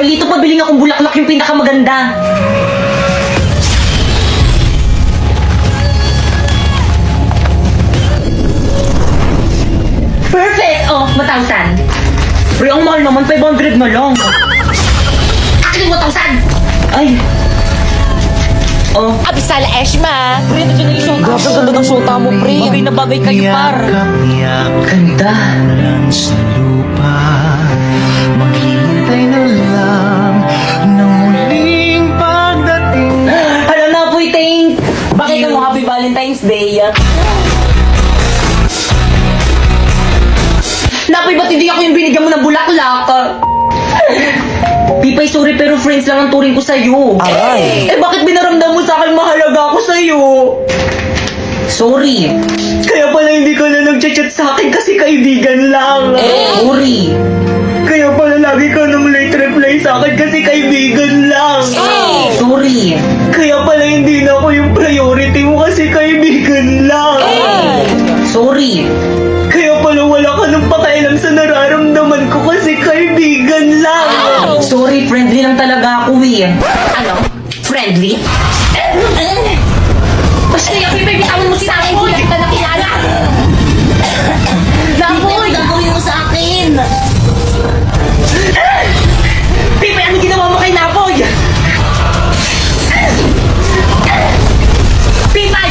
Walito, pabiling akong bulaklak yung pinakamaganda. Perfect! Oh, 1,000. Pre, ang mahal naman, 500 na lang. Akin yung 1,000! Ay. Oh. Abisala Eshma. Pre, nandiyan na yung shota. Grabe, ganda ng shota mo, pre. Bagay na bagay kayo, par. Ganda. Sa lupa, maghintay na lang ng muling pagdating. Alam na po, Tink. Bakit mo Happy Valentine's Day? Napoy, ba't hindi ako yung binigyan mo ng bulaklak? Pipay, sorry pero friends lang ang turing ko sa'yo. Aray. Bakit binaramdam mo sa akin mahalaga ako sa'yo? Sorry. Kaya pala hindi ka na nag-chat sa akin kasi kaibigan lang. Sorry. Kaya pala lagi ka nang late reply sa akin kasi kaibigan lang. Sorry. Kaya pala hindi na ako yung priority mo kasi kaibigan lang. Sorry. Kaya pala wala ka nang pakialam sa nararamdaman ko kasi kaibigan lang. Sorry, friendly lang talaga ako eh. Ano? Friendly? Basta yung pipitawan mo sa akin, hindi kita nakilala. Napoy! Gagawin mo sa akin! Pipi, ano ginawa mo kay Napoy? Pipay!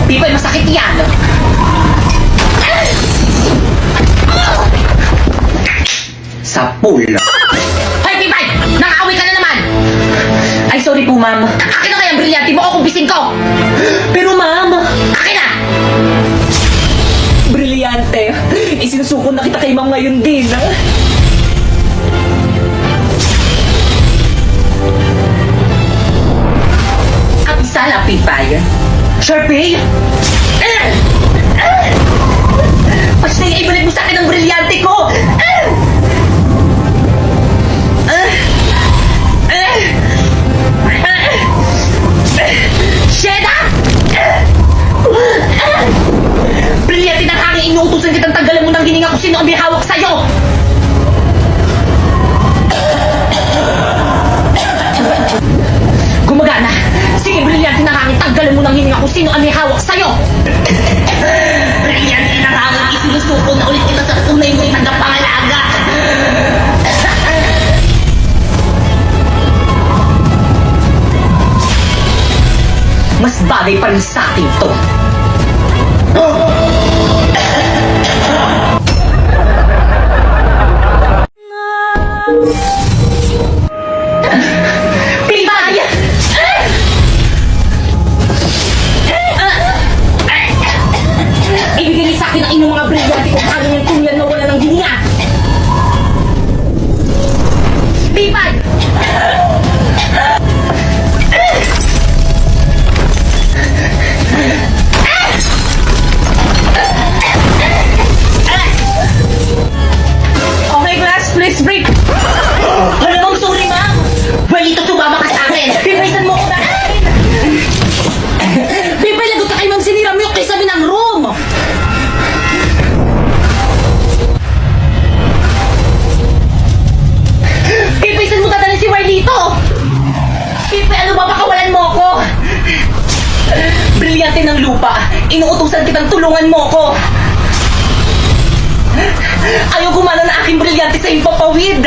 Pipay, masakit yan! Sa pool. Hoy, Pipay! Nang-away ka na naman! Ay, sorry po, ma'am. Akin na kaya ang brilyante mo o kumpisin ko! Pero, ma'am! Akin na! Brilyante. Isinusuko na kita kay ma'am ngayon din. At sala, Pipay. Sharpay! Basta yung ibalik mo sa akin ang brilyante ko! Sheda! Brilyante ng hangin, inuutusan kitang tanggalan mo ng hininga kung sino ang may hawak sa'yo! Gumagana! Sige, brilyante ng hangin, tanggalan mo ng hininga kung sino ang may hawak sa'yo! Brilyante ng hangin, isinusuko na ulit kita sa tunay mo yung tagapangalaga! Mas bagay pa rin sa atin to. Pipay! Ibigay niyo sa akin ang inyong mga brilyante kung paano yung tunyan na wala ng hininga. Pipay! Okay, class, please break. Ano bang sorry, ma'am? Walito, sumama ka sa akin. Pipaysan mo ko na. Pipay, lagot ka kay ma'am, sinira mo yung kisame ng room. Pipaysan mo dadalhin si Walito. Pipay, ano ba, pakawalan mo ako? Brilyante ng lupa. Inuutusan kitang tulungan mo ko. Ayaw gumana na aking brilyante sa iyong papawid.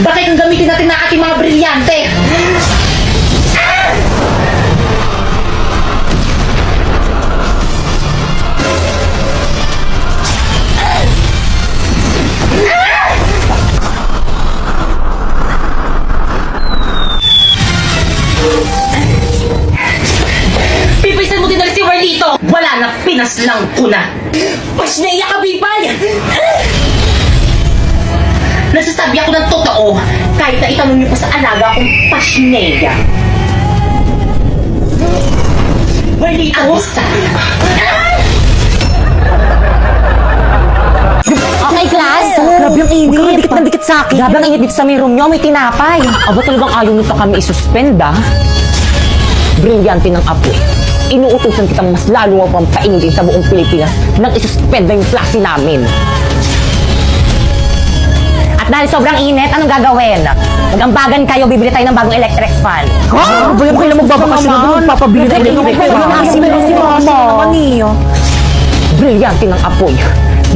Bakit ang gamitin natin na ating mga brilyante? Pipaysan mo din na si Warlito. Wala na, pinaslang ko na. Pasneya ka, Pipay! Nasasabi ako ng totoo kahit na itanong niyo pa sa alaga kong pasneya. Warlito! Abisa! Okay, class. Grabe ang init. Huwag dikit na dikit sa akin. Grabe ang init dito sa may room nyo. May tinapay. Aba, talagang ayaw nito kami isuspend, ah. brilyante ng apoy. Inuutusan kitang mas lalo mo pang paingin sa buong Pilipinas nang isuspend na yung klase namin. At dahil sobrang init, anong gagawin? Mag-ambagan kayo, bibili tayo ng bagong electric fan. Ha? Bayan ko lang magbabakasyon na doon, magpapabili ng electric fan. Si Mama. Brilyante ng apoy.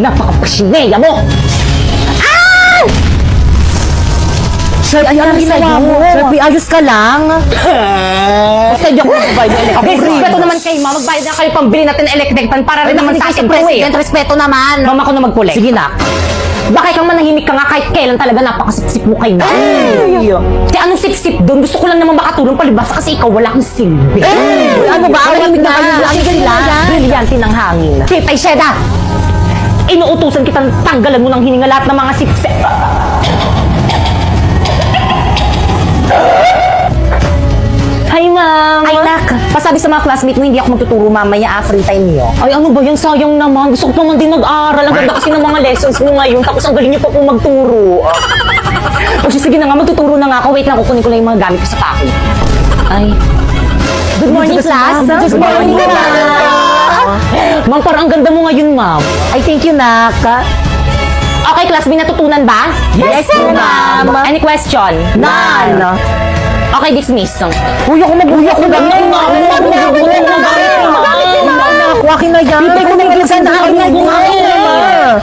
Napaka-pasineya mo! Sir, ayan ang ginawa mo. Sir, ayos ka lang. Basta hindi ako magbayad ng electric. Okay, respeto naman kayo, ma. Magbayad na kayo pambili natin ng electric fan para rin naman sa akin to eh. respeto naman. Mama ko na mag-collect. Sige na. Bakit kang manahimik ka nga kahit kailan talaga napakasipsip mo kay na? Kaya anong sipsip doon? Gusto ko lang naman makatulong palibasa kasi ikaw wala kang silbi. Ano ba? Tahimik na kayo lang sila. Brilyante ng hangin. Kipay Sheda! Inuutusan kitang tanggalan mo ng hininga lahat ng mga sipsip. Hi, ma'am! Ay, nak. Pasabi sa mga classmate mo, hindi ako magtuturo mamaya free time niyo. Ay, ano ba yan? Sayang naman. Gusto ko naman din mag-aral. Ang ganda kasi ng mga lessons mo ngayon. Tapos ang galing niyo pa po magturo. O sige na nga, magtuturo na nga ako. Wait lang, kukunin ko lang yung mga gamit ko sa pako. Ay. Good morning, class. Good morning, ma'am. Ma'am, parang ang ganda mo ngayon, ma'am. Ay, thank you, nak. Okay, class, may natutunan ba? Yes, ma'am. Any question? None. Okay, dismiss. Uy, ako mabuhay ako na. Akin na yan. Ipay ko na yung na akin na yan.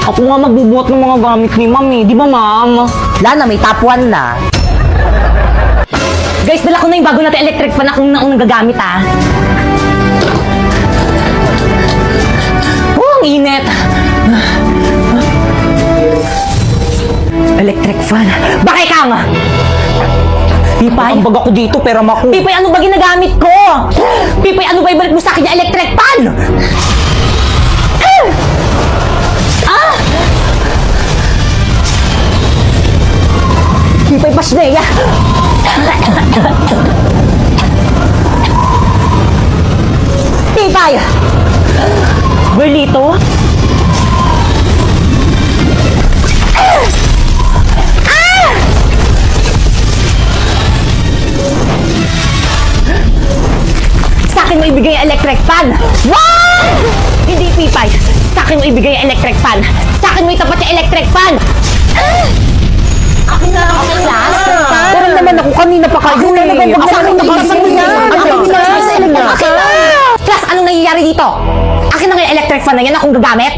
Ako nga magbubuhat ng mga gamit ni ma'am eh. Di ba, ma'am? Lana, may top 1 na. Guys, dala ko na yung bago natin electric fan akong naunang gagamit, ah. Oh, ang init. Electric fan. Bakit kang? Pipay? Ang bag ako dito, pero mako. Pipay, ano ba ginagamit ko? Pipay, ano ba ibalik mo sa akin yung electric fan? Pipay, pasneya. Pipay! Berlito? Sa akin mo ibigay ang electric fan! Wow! Hindi, Pipay. Sa akin mo ibigay ang electric fan. Sa akin mo itapat yung electric fan. Akin na ako, class. Pero naman ako, kanina pa kayo eh. Sa akin na Akin na. Class, anong nangyayari dito? Akin na nga yung electric fan na yan akong gagamit.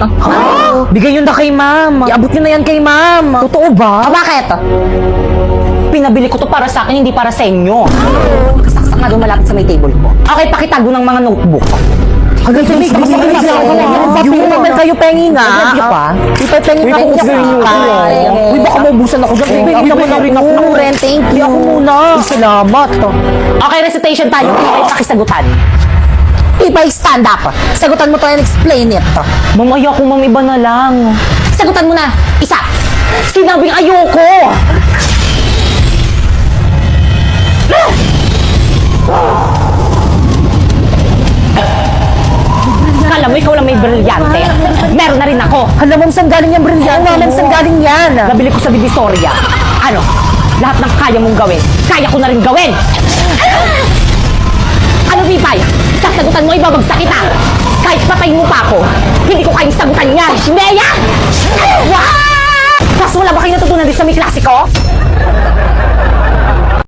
Bigay yun na kay ma'am. Iabot nyo na yan kay ma'am. Totoo ba? Bakit? Pinabili ko to para sa akin, hindi para sa inyo. Nakasaksak nga doon malapit sa may table ko. Okay, pakitago ng mga notebook. Hanggang sa may naman kayo pengi nga. Ipapengi nga ako sa inyo. Uy, baka maubusan ako dyan. Pengi naman na rin ako. Ren, thank you. Ako muna. Salamat. Okay, recitation tayo. Pipay, pakisagutan. Pipay, stand up. Sagutan mo to and explain it. Mamaya kung mamiba na lang. Sagutan mo na. Isa. Sinabing ayoko. Kala mo ikaw lang may brilyante. Meron na rin ako. Hala, ma'am, saan galing yan, brilyante? Oo, ma'am, saan galing yan? Nabili ko sa Divisoria. Ano? Lahat ng kaya mong gawin, kaya ko na rin gawin. Ano, Pipay? Sasagutan mo, ibabagsak kita. Kahit patay mo pa ako, hindi ko kayang sagutan yan. Shimeya! Wow! Tapos wala ba kayo natutunan din sa may klase ko?